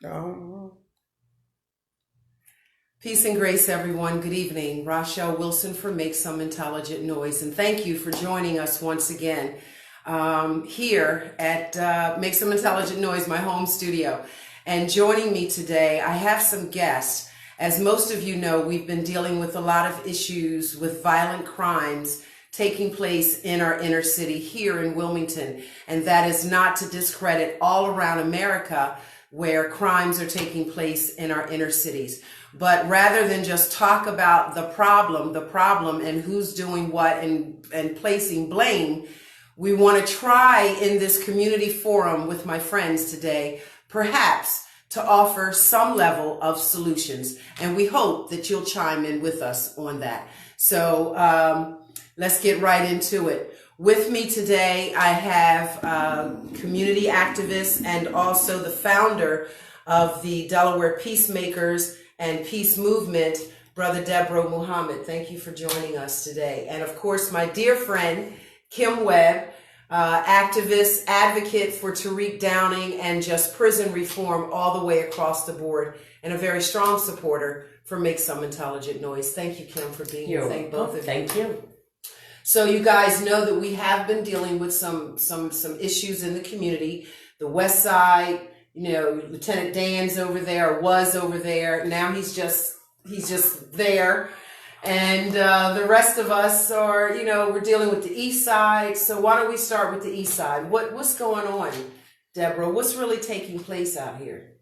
Oh. Peace and grace, everyone. Good evening. Rachelle Wilson for Make Some Intelligent Noise. And thank you for joining us once again here at Make Some Intelligent Noise, my home studio. And joining me today, I have some guests. As most of you know, we've been dealing with a lot of issues with violent crimes taking place in our inner city here in Wilmington. And that is not to discredit all around America where crimes are taking place in our inner cities. But rather than just talk about the problem and who's doing what and placing blame, we want to try in this community forum with my friends today, perhaps to offer some level of solutions. And we hope that you'll chime in with us on that. So let's get right into it. With me today, I have community activist and also the founder of the Delaware Peacemakers and Peace Movement, Brother Debro Muhammed. Thank you for joining us today. And of course, my dear friend, Kim Webb, activist, advocate for Tariq Downing and just prison reform all the way across the board, and a very strong supporter for Make Some Intelligent Noise. Thank you, Kim, for being here. Thank both of you. Thank you. So you guys know that we have been dealing with some issues in the community. The West Side, you know, Lieutenant Dan's over there, or was over there. Now he's just there. And the rest of us are, you know, we're dealing with the East Side. So why don't we start with the East Side? What's going on, Deborah? What's really taking place out here?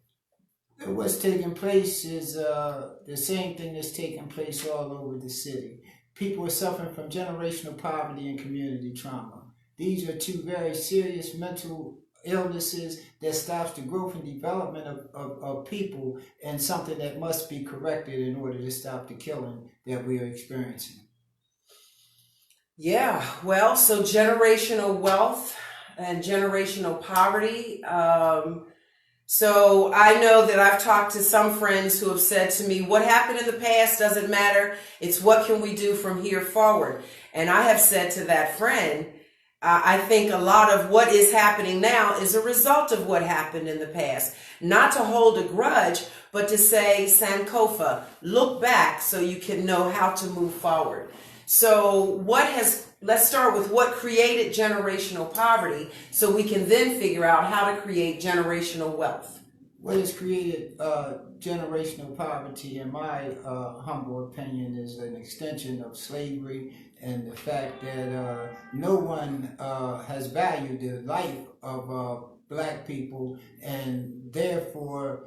What's taking place is the same thing that's taking place all over the city. People are suffering from generational poverty and community trauma. These are two very serious mental illnesses that stops the growth and development of people, and something that must be corrected in order to stop the killing that we are experiencing. Yeah, well, so generational wealth and generational poverty. So I know that I've talked to some friends who have said to me, what happened in the past doesn't matter. It's what can we do from here forward? And I have said to that friend, I think a lot of what is happening now is a result of what happened in the past. Not to hold a grudge, but to say, Sankofa, look back so you can know how to move forward. So let's start with what created generational poverty so we can then figure out how to create generational wealth. What has created generational poverty, in my humble opinion, is an extension of slavery and the fact that no one has valued the life of black people, and therefore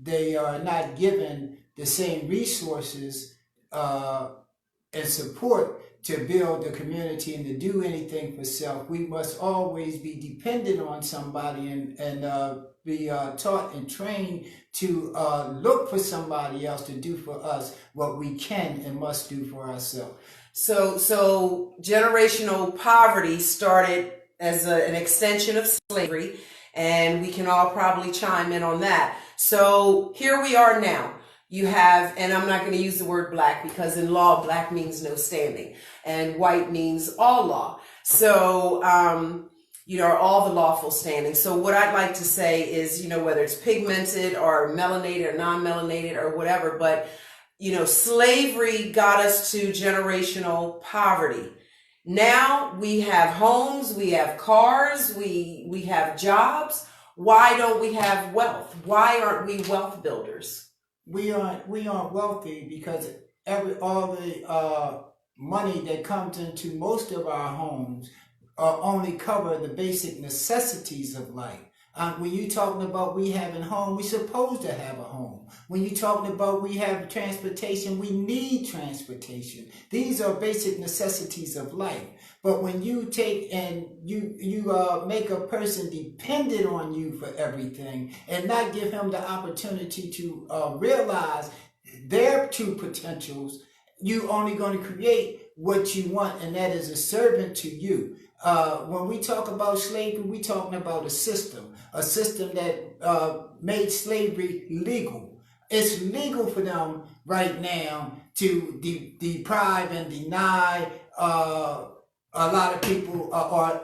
they are not given the same resources and support to build the community and to do anything for self. We must always be dependent on somebody and be taught and trained to look for somebody else to do for us what we can and must do for ourselves. So generational poverty started as an extension of slavery, and we can all probably chime in on that. So here we are now. You have, and I'm not going to use the word black because in law, black means no standing and white means all law. So, all the lawful standing. So what I'd like to say is, whether it's pigmented or melanated or non-melanated or whatever, but, slavery got us to generational poverty. Now we have homes, we have cars, we have jobs. Why don't we have wealth? Why aren't we wealth builders? We aren't wealthy because all the money that comes into most of our homes only cover the basic necessities of life. When you're talking about we having home, we're supposed to have a home. When you're talking about we have transportation, we need transportation. These are basic necessities of life. But when you take and you make a person dependent on you for everything and not give him the opportunity to realize their true potentials, you're only going to create what you want, and that is a servant to you. When we talk about slavery, we're talking about a system that made slavery legal. It's legal for them right now to deprive and deny a lot of people or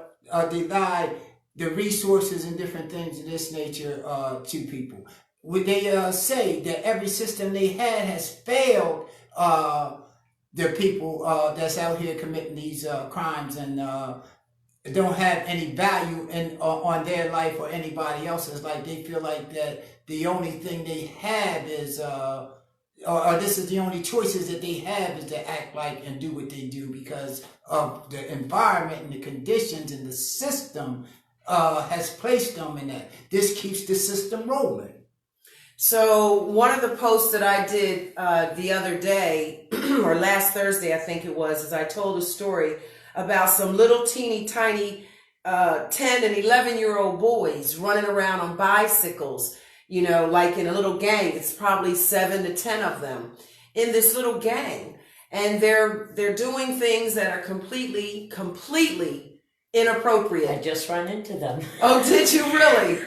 deny the resources and different things of this nature to people. Would they say that every system they had has failed the people that's out here committing these crimes and don't have any value on their life or anybody else's? Like they feel like that the only thing they have is or this is the only choices that they have is to act like and do what they do because of the environment and the conditions and the system has placed them in that. This keeps the system rolling. So one of the posts that I did the other day, or last Thursday I think it was, is I told a story about some little teeny tiny 10 and 11-year-old boys running around on bicycles, you know, like in a little gang. It's probably 7 to 10 of them in this little gang. And they're doing things that are completely inappropriate. I just ran into them. Oh, did you really?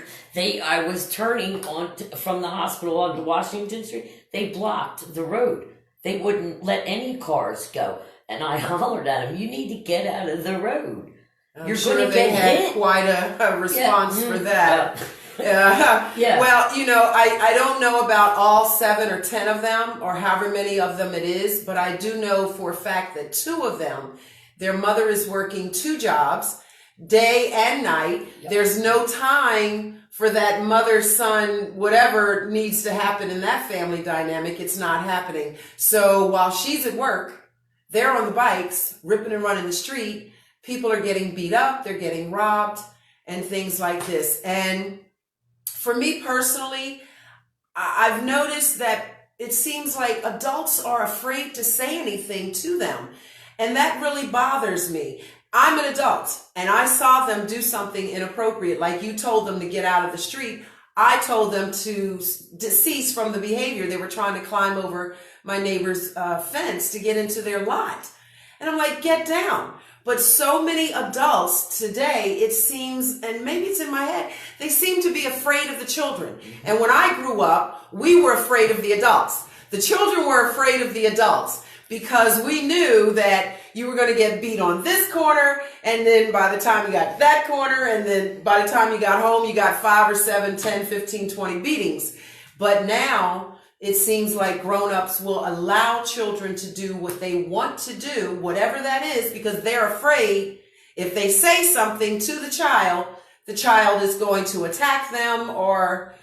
I was turning from the hospital onto Washington Street. They blocked the road. They wouldn't let any cars go. And I hollered at them, you need to get out of the road. You're sure going to they get had hit. quite a response for that. Yeah. Well, you know, I don't know about all 7 or 10 of them or however many of them it is, but I do know for a fact that 2 of them, their mother is working 2 jobs, day and night. Yep. There's no time for that mother, son, whatever needs to happen in that family dynamic. It's not happening. So while she's at work, they're on the bikes, ripping and running the street. People are getting beat up. They're getting robbed and things like this. And for me personally, I've noticed that it seems like adults are afraid to say anything to them. And that really bothers me. I'm an adult and I saw them do something inappropriate. Like you told them to get out of the street. I told them to cease from the behavior. They were trying to climb over my neighbor's fence to get into their lot. And I'm like, get down. But so many adults today, it seems, and maybe it's in my head, they seem to be afraid of the children. And when I grew up, we were afraid of the adults. The children were afraid of the adults because we knew that you were going to get beat on this corner, and then by the time you got to that corner, and then by the time you got home, you got 5 or 7, 10, 15, 20 beatings. But now it seems like grown-ups will allow children to do what they want to do, whatever that is, because they're afraid if they say something to the child is going to attack them or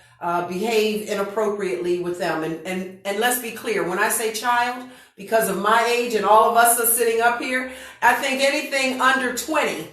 behave inappropriately with them. And let's be clear, when I say child, because of my age and all of us are sitting up here, I think anything under 20,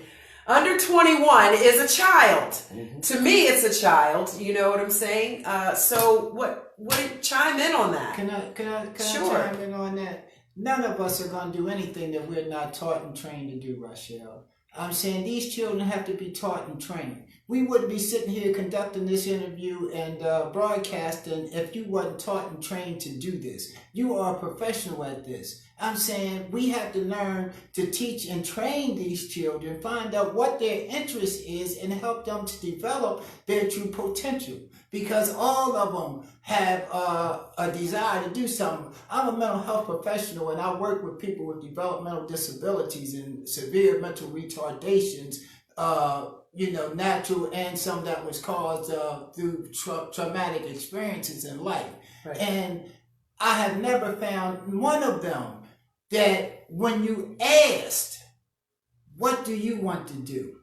under 21 is a child. Mm-hmm. To me, it's a child. You know what I'm saying? So what chime in on that? Can I Sure. chime in on that? None of us are going to do anything that we're not taught and trained to do, Rachelle. I'm saying these children have to be taught and trained. We wouldn't be sitting here conducting this interview and broadcasting if you wasn't taught and trained to do this. You are a professional at this. I'm saying we have to learn to teach and train these children, find out what their interest is, and help them to develop their true potential. Because all of them have a desire to do something. I'm a mental health professional, and I work with people with developmental disabilities and severe mental retardations, natural and some that was caused through traumatic experiences in life. Right. And I have never found one of them that when you asked, what do you want to do?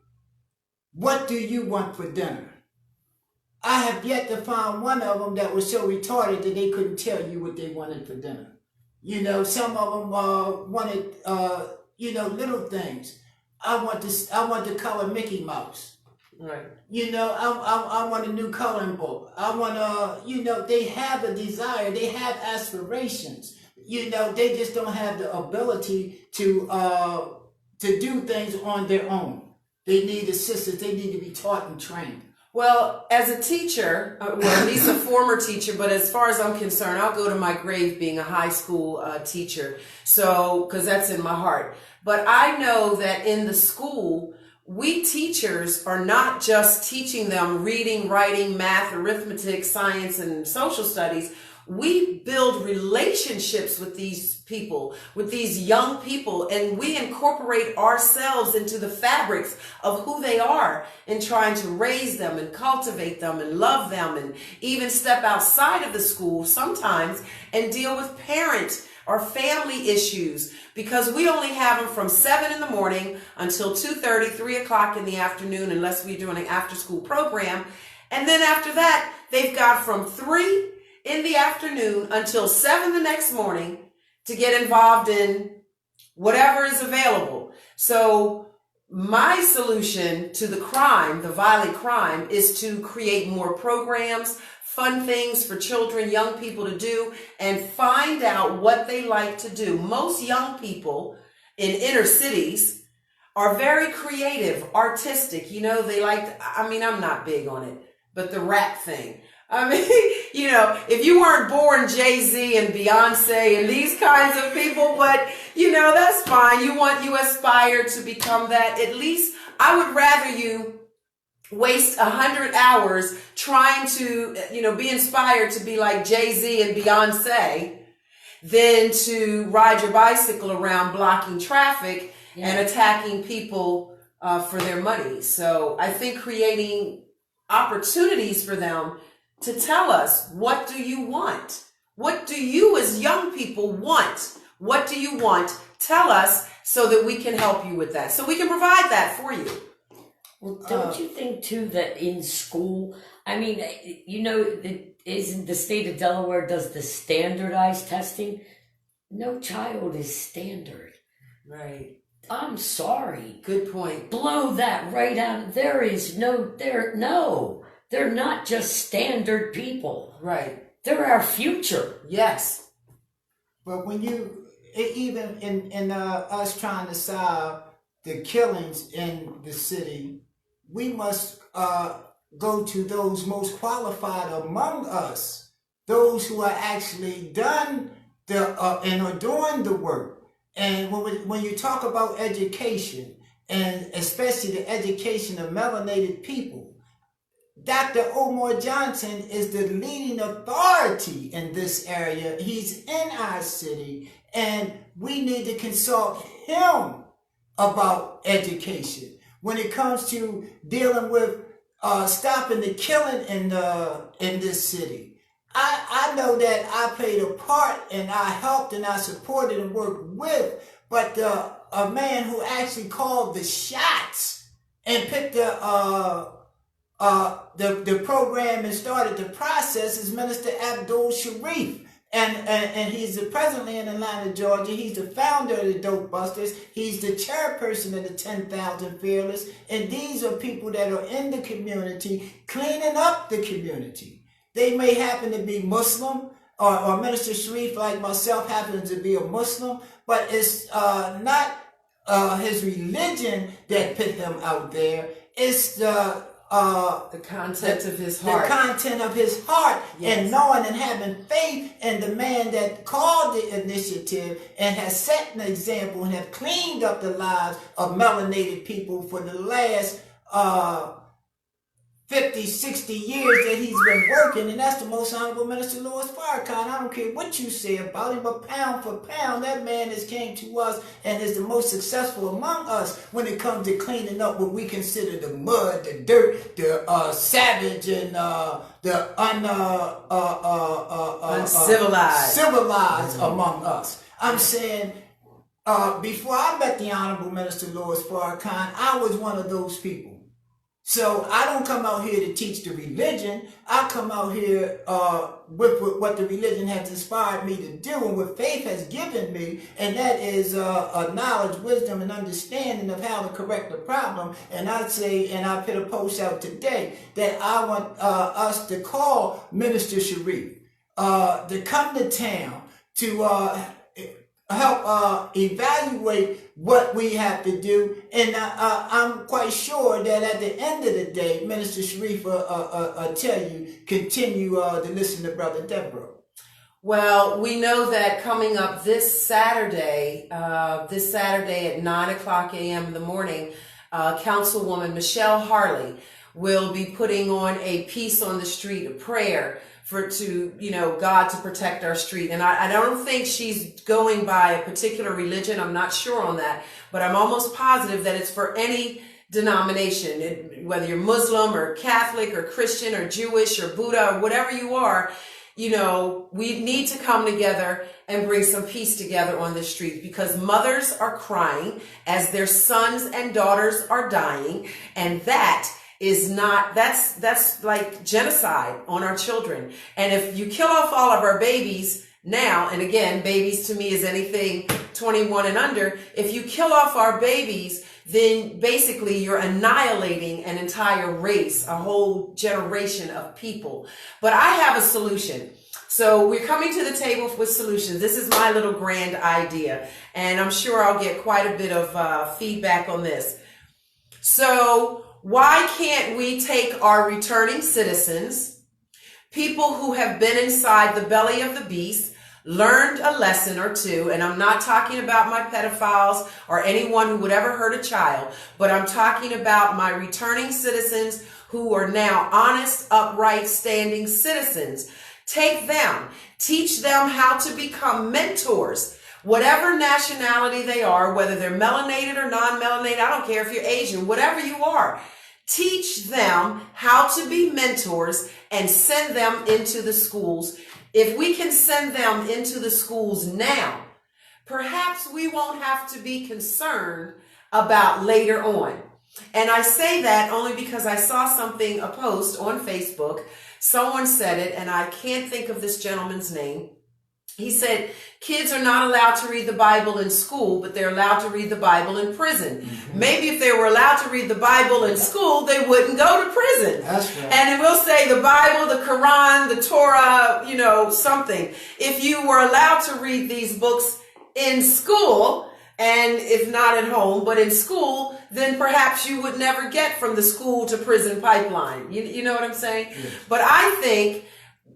What do you want for dinner? I have yet to find one of them that was so retarded that they couldn't tell you what they wanted for dinner. You know, some of them wanted, little things. I want to color Mickey Mouse. Right. You know, I want a new coloring book. I want to, they have a desire. They have aspirations. You know, they just don't have the ability to do things on their own. They need assistance. They need to be taught and trained. Well, as a teacher, he's a former teacher, but as far as I'm concerned, I'll go to my grave being a high school teacher. So, because that's in my heart. But I know that in the school, we teachers are not just teaching them reading, writing, math, arithmetic, science, and social studies. we build relationships with these people, with these young people, and we incorporate ourselves into the fabrics of who they are in trying to raise them and cultivate them and love them, and even step outside of the school sometimes and deal with parent or family issues, because we only have them from 7 in the morning until 2:30, 3 o'clock in the afternoon, unless we're doing an after school program. And then after that, they've got from 3 in the afternoon until 7 the next morning to get involved in whatever is available. So my solution to the crime, the violent crime, is to create more programs, fun things for children, young people to do, and find out what they like to do. Most young people in inner cities are very creative, artistic. You know, they like to, I mean, I'm not big on it, but the rap thing. I mean, you know, if you weren't born Jay-Z and Beyonce and these kinds of people, but, you know, that's fine. You aspire to become that. At least I would rather you waste 100 hours trying to, you know, be inspired to be like Jay-Z and Beyonce than to ride your bicycle around blocking traffic and attacking people for their money. So I think creating opportunities for them to tell us, what do you want? What do you as young people want? What do you want? Tell us so that we can help you with that. So we can provide that for you. Well, don't you think too that in school, I mean, you know, isn't the state of Delaware does the standardized testing? No child is standard. Right. I'm sorry. Good point. Blow that right out. They're not just standard people. Right. They're our future. Yes. But when even in us trying to solve the killings in the city, we must go to those most qualified among us, those who are actually done and are doing the work. And when you talk about education, and especially the education of melanated people, Dr. Omar Johnson is the leading authority in this area. He's in our city, and we need to consult him about education when it comes to dealing with stopping the killing in this city. I know that I played a part, and I helped and I supported and worked with, but a man who actually called the shots and picked the program and started the process is Minister Abdul Sharif. And he's presently in Atlanta, Georgia. He's the founder of the Dope Busters. He's the chairperson of the 10,000 Fearless. And these are people that are in the community, cleaning up the community. They may happen to be Muslim, or Minister Sharif, like myself, happens to be a Muslim, but it's not his religion that put him out there. It's the content of his heart. The content of his heart, yes. And knowing and having faith in the man that called the initiative and has set an example and have cleaned up the lives of melanated people for the last 50, 60 years that he's been working, and that's the Most Honorable Minister Louis Farrakhan. I don't care what you say about him, but pound for pound, that man has came to us and is the most successful among us when it comes to cleaning up what we consider the mud, the dirt, the savage, and the civilized among us. I'm saying, before I met the Honorable Minister Louis Farrakhan, I was one of those people. So I don't come out here to teach the religion. I come out here with what the religion has inspired me to do and what faith has given me, and that is a knowledge, wisdom, and understanding of how to correct the problem. And I say, and I put a post out today, that I want us to call Minister Sharif to come to town to help evaluate what we have to do, and I'm quite sure that at the end of the day, Minister Sharif will tell you, continue to listen to Brother Debro. Well, we know that coming up this Saturday at 9 o'clock a.m. in the morning, Councilwoman Michelle Harley will be putting on a Peace on the Street, a prayer God to protect our street. And I don't think she's going by a particular religion. I'm not sure on that, but I'm almost positive that it's for any denomination, whether you're Muslim or Catholic or Christian or Jewish or Buddha or whatever you are. We need to come together and bring some peace together on the street, because mothers are crying as their sons and daughters are dying. And that is not, that's like genocide on our children. And if you kill off all of our babies now, and again, babies to me is anything 21 and under, if you kill off our babies, then basically you're annihilating an entire race, a whole generation of people. But I have a solution. So we're coming to the table with solutions. This is my little grand idea, and I'm sure I'll get quite a bit of feedback on this. So why can't we take our returning citizens, people who have been inside the belly of the beast, learned a lesson or two, and I'm not talking about my pedophiles or anyone who would ever hurt a child, but I'm talking about my returning citizens who are now honest, upright, standing citizens. Take them, teach them how to become mentors, whatever nationality they are, whether they're melanated or non-melanated, I don't care if you're Asian, whatever you are. Teach them how to be mentors and send them into the schools. If we can send them into the schools now, perhaps we won't have to be concerned about later on. And I say that only because I saw a post on Facebook. Someone said it, and I can't think of this gentleman's name. He said, kids are not allowed to read the Bible in school, but they're allowed to read the Bible in prison. Mm-hmm. Maybe if they were allowed to read the Bible in school, they wouldn't go to prison. That's right. And we'll say the Bible, the Quran, the Torah, something. If you were allowed to read these books in school, and if not at home, but in school, then perhaps you would never get from the school to prison pipeline. You know what I'm saying? Yes. But I think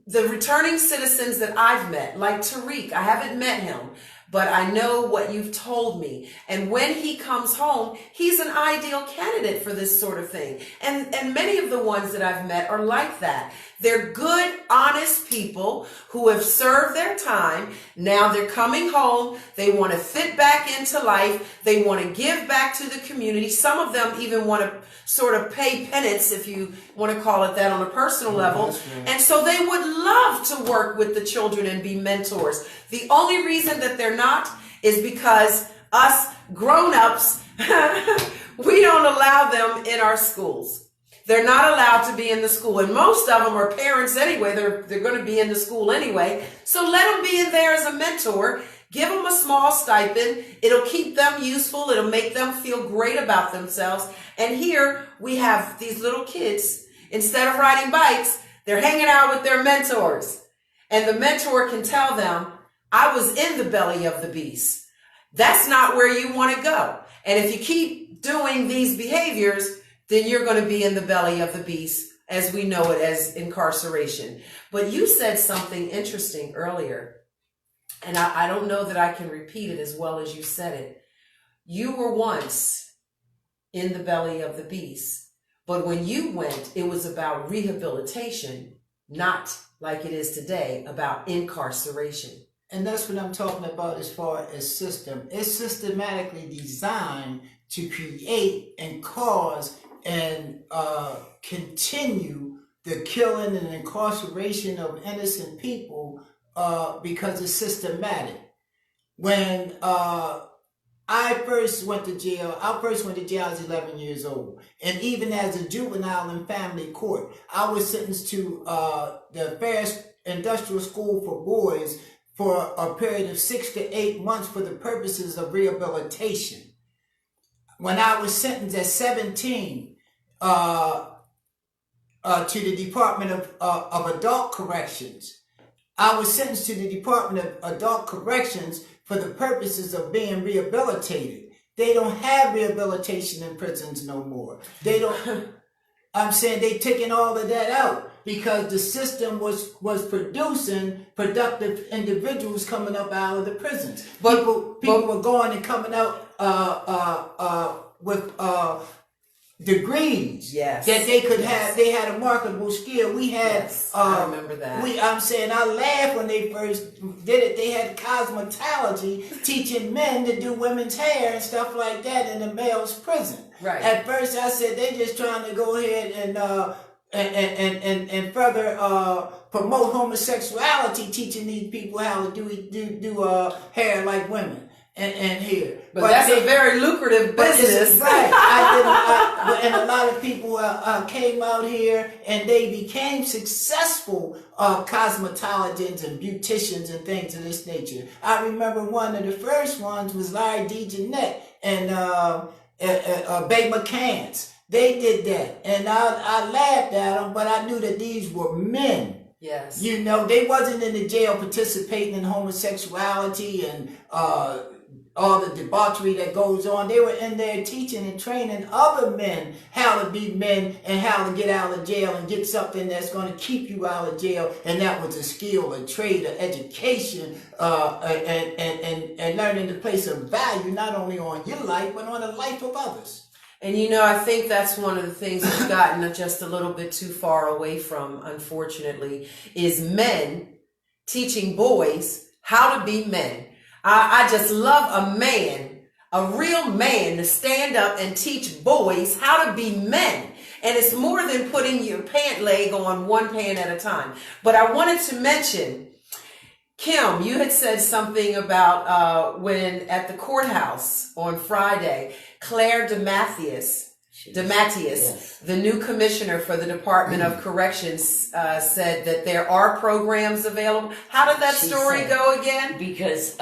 the returning citizens that I've met, like Tariq, I haven't met him, but I know what you've told me. And when he comes home, he's an ideal candidate for this sort of thing. And many of the ones that I've met are like that. They're good, honest people who have served their time. Now they're coming home. They want to fit back into life. They want to give back to the community. Some of them even want to sort of pay penance, if you want to call it that, on a personal level. Right. And so they would love to work with the children and be mentors. The only reason that they're not is because us grown-ups, we don't allow them in our schools. They're not allowed to be in the school. And most of them are parents anyway. They're going to be in the school anyway. So let them be in there as a mentor. Give them a small stipend. It'll keep them useful. It'll make them feel great about themselves. And here we have these little kids, instead of riding bikes, they're hanging out with their mentors. And the mentor can tell them, I was in the belly of the beast. That's not where you want to go. And if you keep doing these behaviors, then you're going to be in the belly of the beast, as we know it as incarceration. But you said something interesting earlier, and I don't know that I can repeat it as well as you said it. You were once in the belly of the beast, but when you went, it was about rehabilitation, not like it is today about incarceration. And that's what I'm talking about as far as system. It's systematically designed to create and cause and continue the killing and incarceration of innocent people because it's systematic. When I first went to jail, I was 11 years old. And even as a juvenile in family court, I was sentenced to the Ferris Industrial School for Boys for a period of 6 to 8 months for the purposes of rehabilitation. When I was sentenced at 17 to the Department of Adult Corrections, I was sentenced to the Department of Adult Corrections for the purposes of being rehabilitated. They don't have rehabilitation in prisons no more. They don't. I'm saying they taking all of that out because the system was producing productive individuals coming up out of the prisons. People were going and coming out with degrees. Yes. That they could Yes. have. They had a marketable skill. We had. Yes, I remember that. I'm saying I laughed when they first did it. They had cosmetology teaching men to do women's hair and stuff like that in the male's prison. Right. At first, I said they just trying to go ahead and further promote homosexuality, teaching these people how to do hair like women and hair. But that's a very lucrative business. Right. And a lot of people came out here and they became successful cosmetologists and beauticians and things of this nature. I remember one of the first ones was Larry D. Jeanette and Bay McCann's. They did that, and I laughed at them, but I knew that these were men. Yes. You know, they wasn't in the jail participating in homosexuality and all the debauchery that goes on. They were in there teaching and training other men how to be men and how to get out of jail and get something that's going to keep you out of jail. And that was a skill, a trade, an education, and learning to place a value not only on your life, but on the life of others. And you know, I think that's one of the things we've gotten just a little bit too far away from, unfortunately, is men teaching boys how to be men. I just love a man, a real man, to stand up and teach boys how to be men. And it's more than putting your pant leg on one pant at a time. But I wanted to mention, Kim, you had said something about when at the courthouse on Friday, Claire DeMatteis, Yes. the new commissioner for the Department of Corrections, said that there are programs available. How did that story go again? Because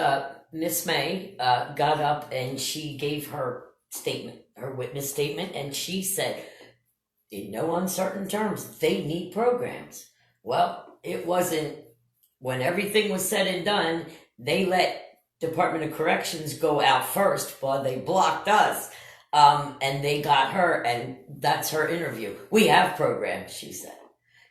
Miss May got up and she gave her statement, her witness statement, and she said, in no uncertain terms, they need programs. Well, it wasn't, when everything was said and done, they let Department of Corrections go out first, but they blocked us. And they got her, and that's her interview. We have programs, she said.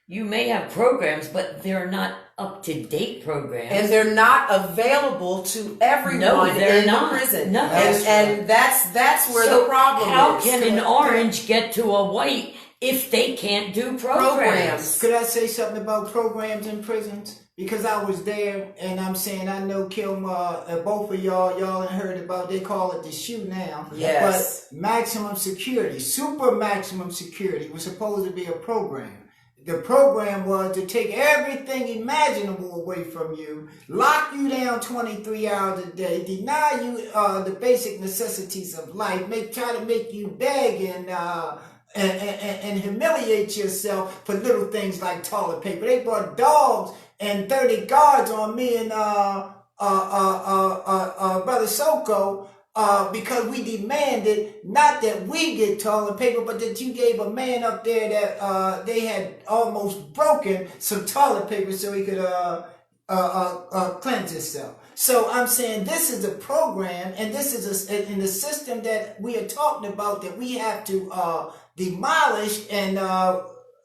You may have programs, but they're not up-to-date programs. And they're not available to everyone in the prison. No. And that's where the problem is. How can an orange get to a white if they can't do programs? Could I say something about programs in prisons? Because I was there, and I'm saying I know Kim, both of y'all have heard about, they call it the SHU now. Yes. But maximum security, super maximum security was supposed to be a program. The program was to take everything imaginable away from you, lock you down 23 hours a day, deny you the basic necessities of life, try to make you beg and humiliate yourself for little things like toilet paper. They brought dogs and 30 guards on me and Brother Soko because we demanded not that we get toilet paper, but that you gave a man up there that they had almost broken some toilet paper so he could cleanse himself. So I'm saying this is a program, and this is in the system that we are talking about that we have to demolish, and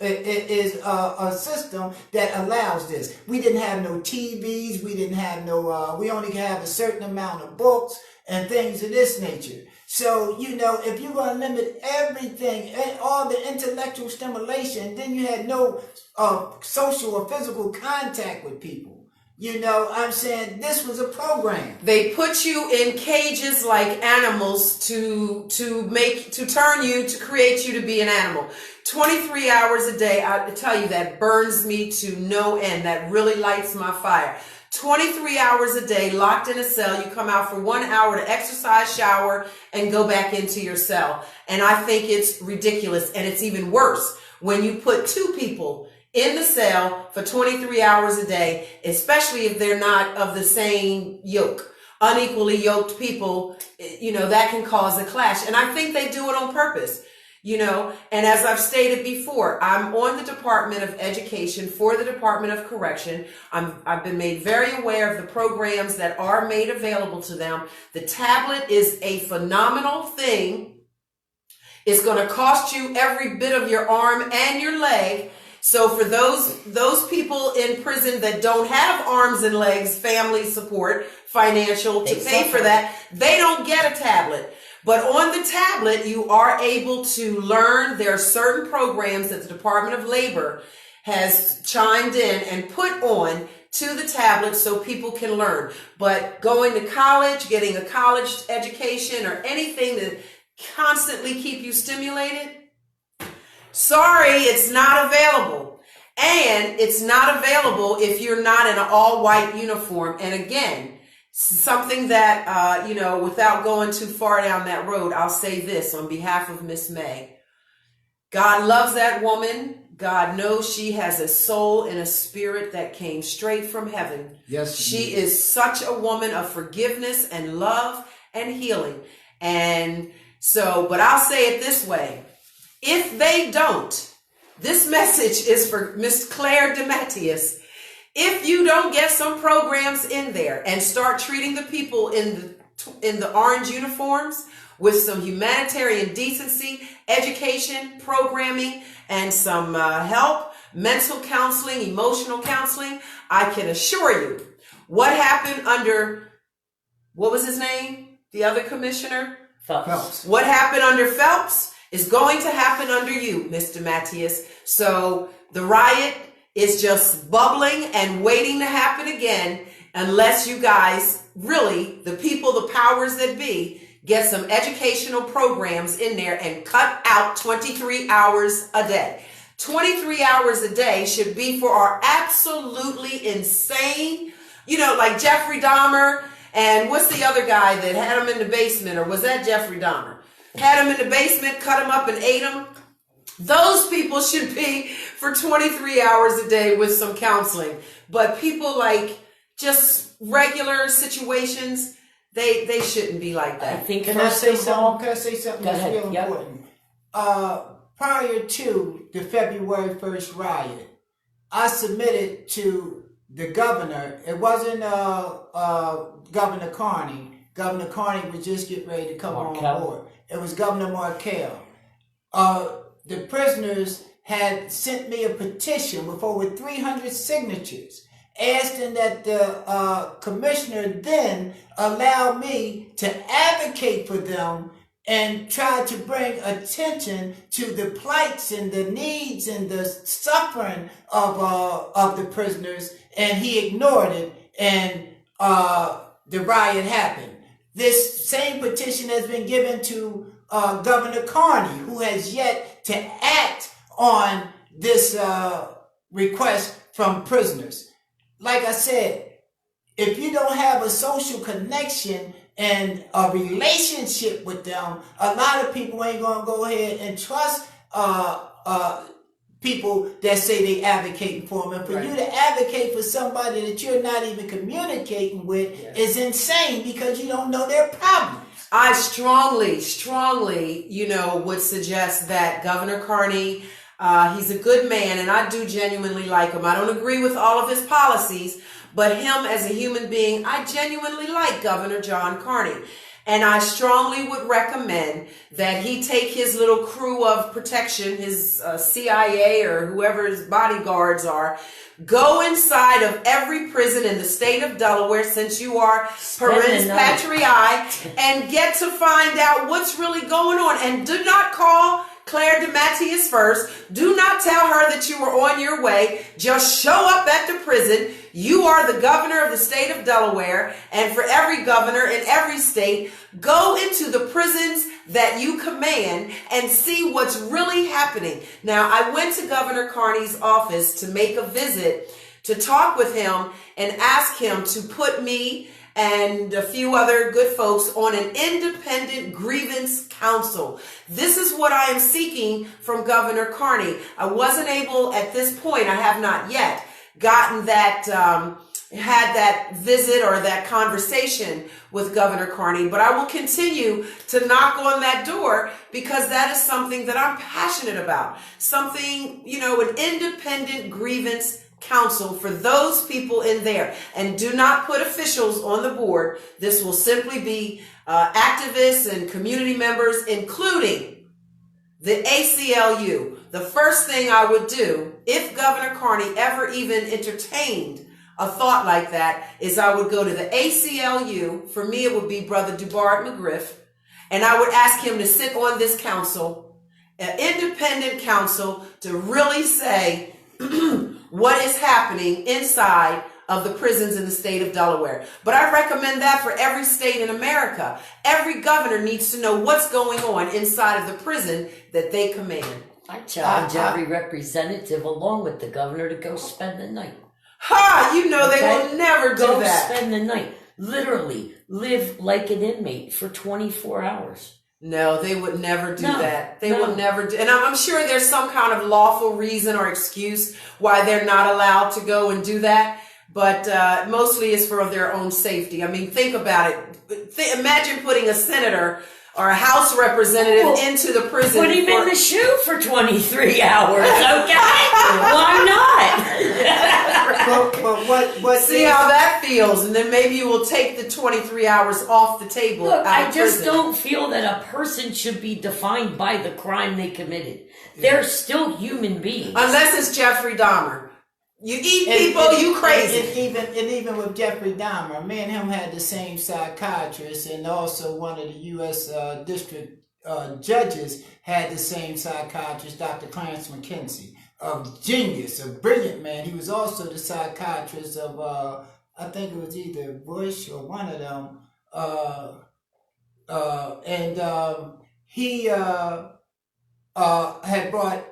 it is a system that allows this. We didn't have no TVs, we didn't have no, we only have a certain amount of books and things of this nature. So, you know, if you're going to limit everything, all the intellectual stimulation, then you had no social or physical contact with people. You know, I'm saying this was a program. They put you in cages like animals to create you to be an animal. 23 hours a day, I tell you, that burns me to no end. That really lights my fire. 23 hours a day, locked in a cell. You come out for 1 hour to exercise, shower, and go back into your cell. And I think it's ridiculous. And it's even worse when you put two people in the cell for 23 hours a day, especially if they're not of the same yoke. Unequally yoked people, you know, that can cause a clash. And I think they do it on purpose, you know. And as I've stated before, I'm on the Department of Education for the Department of Correction. I've been made very aware of the programs that are made available to them. The tablet is a phenomenal thing. It's going to cost you every bit of your arm and your leg. So for those people in prison that don't have arms and legs, family support, financial to pay for that, they don't get a tablet. But on the tablet, you are able to learn. There are certain programs that the Department of Labor has chimed in and put on to the tablet so people can learn. But going to college, getting a college education, or anything to constantly keep you stimulated, sorry, it's not available. And it's not available if you're not in an all-white uniform. And again, something that, without going too far down that road, I'll say this on behalf of Miss May. God loves that woman. God knows she has a soul and a spirit that came straight from heaven. Yes, she is such a woman of forgiveness and love and healing. And so, but I'll say it this way. If they don't, this message is for Miss Claire DeMatteis. If you don't get some programs in there and start treating the people in the orange uniforms with some humanitarian decency, education, programming, and some help, mental counseling, emotional counseling, I can assure you what happened under, what was his name? The other commissioner? Phelps. What happened under Phelps is going to happen under you, Mr. Matthias. So the riot is just bubbling and waiting to happen again unless you guys really, the people, the powers that be, get some educational programs in there and cut out 23 hours a day. 23 hours a day should be for our absolutely insane, like Jeffrey Dahmer, and what's the other guy that had him in the basement, or was that Jeffrey Dahmer? Had him in the basement, cut him up and ate him. Those people should be for 23 hours a day with some counseling. But people like just regular situations, they shouldn't be like that. I think Can I say something that's ahead. real Yep. important? Prior to the February 1st riot, I submitted to the governor. It wasn't Governor Carney. Governor Carney was just getting ready to come on board. It was Governor Markell. The prisoners had sent me a petition with over 300 signatures asking that the commissioner then allow me to advocate for them and try to bring attention to the plights and the needs and the suffering of the prisoners, and he ignored it, and the riot happened. This same petition has been given to Governor Carney, who has yet to act on this request from prisoners. Like I said, if you don't have a social connection and a relationship with them, a lot of people ain't going to go ahead and trust people that say they advocating for them. And for you to advocate for somebody that you're not even communicating with is insane, because you don't know their problems. I strongly, would suggest that Governor Carney, he's a good man, and I do genuinely like him. I don't agree with all of his policies, but him as a human being, I genuinely like Governor John Carney. And I strongly would recommend that he take his little crew of protection, his CIA or whoever his bodyguards are, go inside of every prison in the state of Delaware, since you are parens patriae, and get to find out what's really going on. And do not call Claire DeMatteis first. Do not tell her that you were on your way. Just show up at the prison. You are the governor of the state of Delaware, and for every governor in every state, go into the prisons that you command and see what's really happening. Now, I went to Governor Carney's office to make a visit to talk with him and ask him to put me and a few other good folks on an independent grievance council. This is what I am seeking from Governor Carney. I wasn't able at this point, I have not yet gotten that, had that visit or that conversation with Governor Carney, but I will continue to knock on that door, because that is something that I'm passionate about. Something, an independent grievance council for those people in there. And do not put officials on the board. This will simply be activists and community members, including the ACLU. The first thing I would do, if Governor Carney ever even entertained a thought like that, is I would go to the ACLU. For me, it would be Brother DuBard McGriff, And I would ask him to sit on this council, an independent council, to really say what is happening inside of the prisons in the state of Delaware. But I recommend that for every state in America. Every governor needs to know what's going on inside of the prison that they command. I challenge every representative along with the governor to go spend the night. Ha! You know they will never do Go that. spend the night. Literally live like an inmate for 24 hours. No, they would never do that. They no. will never do. And I'm sure there's some kind of lawful reason or excuse why they're not allowed to go and do that. But mostly it's for their own safety. I mean, think about it. Imagine putting a senator or a House representative into the prison. Put him in the shoe for 23 hours, okay? Why not? but see how that feels, and then maybe you will take the 23 hours off the table. Look, I just prison. don't feel that a person should be defined by the crime they committed. They're still human beings. Unless it's Jeffrey Dahmer. You eat people, you crazy. And even with Jeffrey Dahmer, me and him had the same psychiatrist, and also one of the U.S. district judges had the same psychiatrist, Dr. Clarence McKenzie, a genius, a brilliant man. He was also the psychiatrist of, I think it was either Bush or one of them, he had brought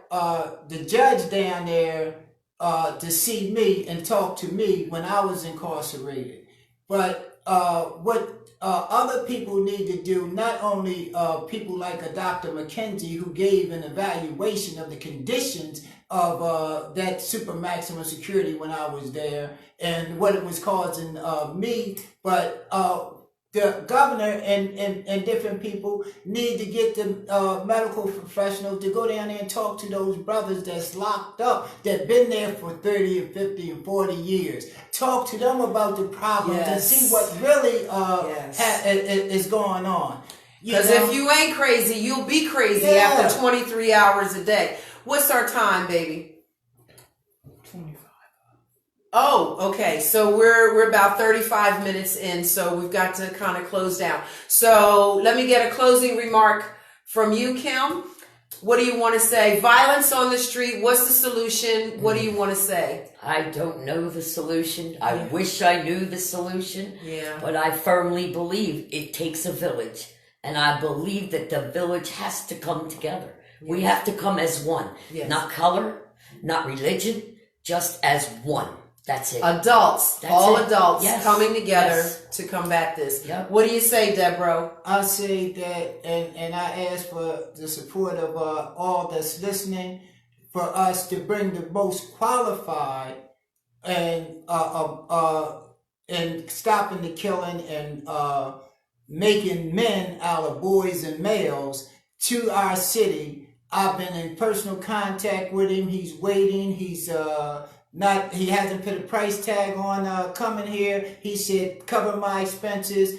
the judge down there to see me and talk to me when I was incarcerated. But what other people need to do, not only people like a Dr. McKenzie who gave an evaluation of the conditions of that super maximum security when I was there and what it was causing me, but the governor and different people need to get the medical professionals to go down there and talk to those brothers that's locked up, that been there for 30 and 50 and 40 years. Talk to them about the problems and see what really is going on. Because if you ain't crazy, you'll be crazy after 23 hours a day. What's our time, baby? 25. Oh, okay. So we're about 35 minutes in, so we've got to kind of close down. So let me get a closing remark from you, Kim. What do you want to say? Violence on the street, what's the solution? What do you want to say? I don't know the solution. I wish I knew the solution. Yeah. But I firmly believe it takes a village. And I believe that the village has to come together. We have to come as one. Yes. Not color, not religion, just as one. That's it. Adults, That's all it. adults Yes. coming together Yes. to combat this. Yep. What do you say, Debro? I say that, and I ask for the support of all that's listening, for us to bring the most qualified and stopping the killing and making men out of boys and males to our city. I've been in personal contact with him. He's waiting. He hasn't put a price tag on coming here. He said, cover my expenses,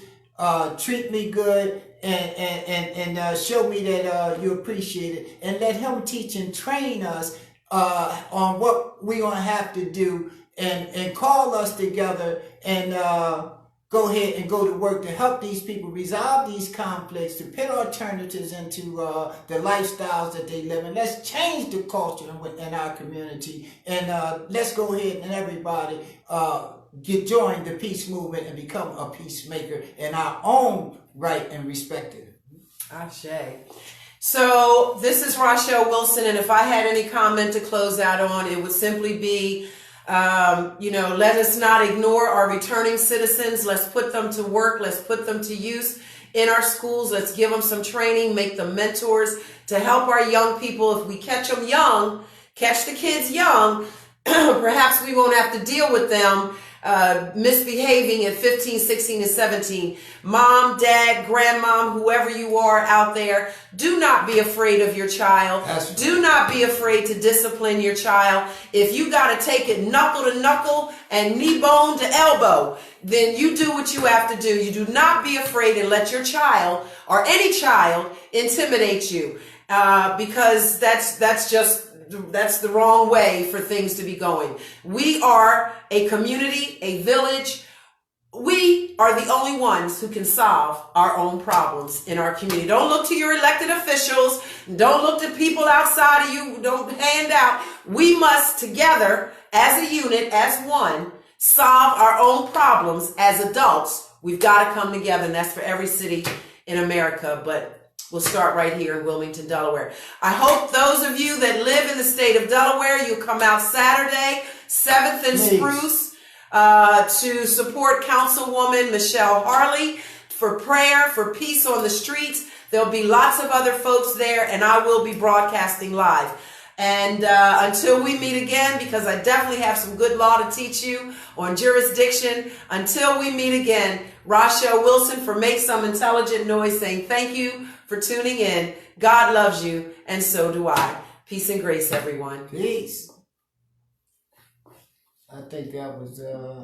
treat me good, and show me that you appreciate it. And let him teach and train us on what we're going to have to do, and call us together and go ahead and go to work to help these people resolve these conflicts, to put alternatives into the lifestyles that they live in. Let's change the culture in our community, and let's go ahead and everybody join the peace movement and become a peacemaker in our own right and respected. Ashe. So this is Rachelle Wilson, and if I had any comment to close out on, it would simply be, let us not ignore our returning citizens. Let's put them to work. Let's put them to use in our schools. Let's give them some training, make them mentors to help our young people. If we catch them young, catch the kids young, perhaps we won't have to deal with them misbehaving at 15, 16, and 17. Mom, dad, grandmom, whoever you are out there, do not be afraid of your child. Do not be afraid to discipline your child. If you got to take it knuckle to knuckle and knee bone to elbow, then you do what you have to do. You do not be afraid and let your child or any child intimidate you, because that's the wrong way for things to be going. We are a community, a village, we are the only ones who can solve our own problems in our community. Don't look to your elected officials. Don't look to people outside of you. Don't hand out. We must together, as a unit, as one, solve our own problems as adults. We've got to come together, and that's for every city in America. But we'll start right here in Wilmington, Delaware. I hope those of you that live in the state of Delaware, you'll come out Saturday, 7th and Spruce, to support Councilwoman Michelle Harley for prayer, for peace on the streets. There'll be lots of other folks there, and I will be broadcasting live. And until we meet again, because I definitely have some good law to teach you on jurisdiction, until we meet again, Rachelle Wilson for Make Some Intelligent Noise saying thank you for tuning in. God loves you, and so do I. Peace and grace, everyone. Peace. I think that was